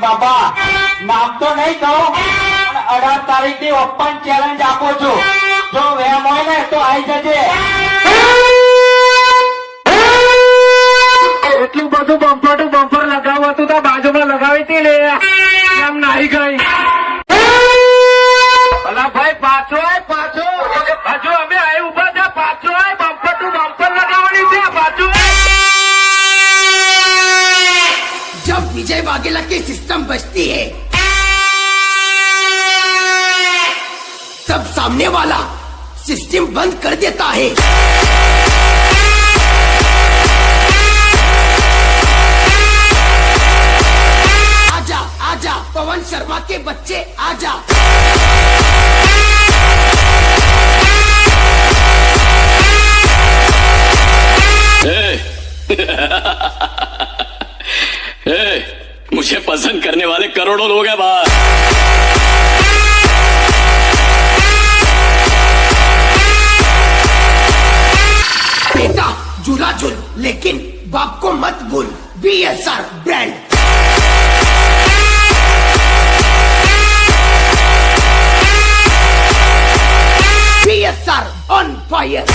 બાપા નામ તો નહીં કહું પણ 18 તારીખની ઓપન ચેલેન્જ આપું છું. જો વેમ હોય ને તો આવી જજે. એટલું બધું બમ્પર ટુ બમ્પર લગાવવું હતું તો બાજુમાં લગાવી હતી લે એમ નાહી ગઈ. ભલા ભાઈ પાછો આય પાછો. હજુ અમે આય ઉભા થયા. પાછો આય બમ્પર ટુ બમ્પર લગાવવાની છે. પાછો जब विजय वाघेला की सिस्टम बचती है तब सामने वाला सिस्टम बंद कर देता है. आजा आजा पवन शर्मा के बच्चे आजा. मुझे पसंद करने वाले करोड़ों लोग हैं बाहर. बेटा झूला झूल लेकिन बाप को मत भूल. BSR brand. BSR on fire.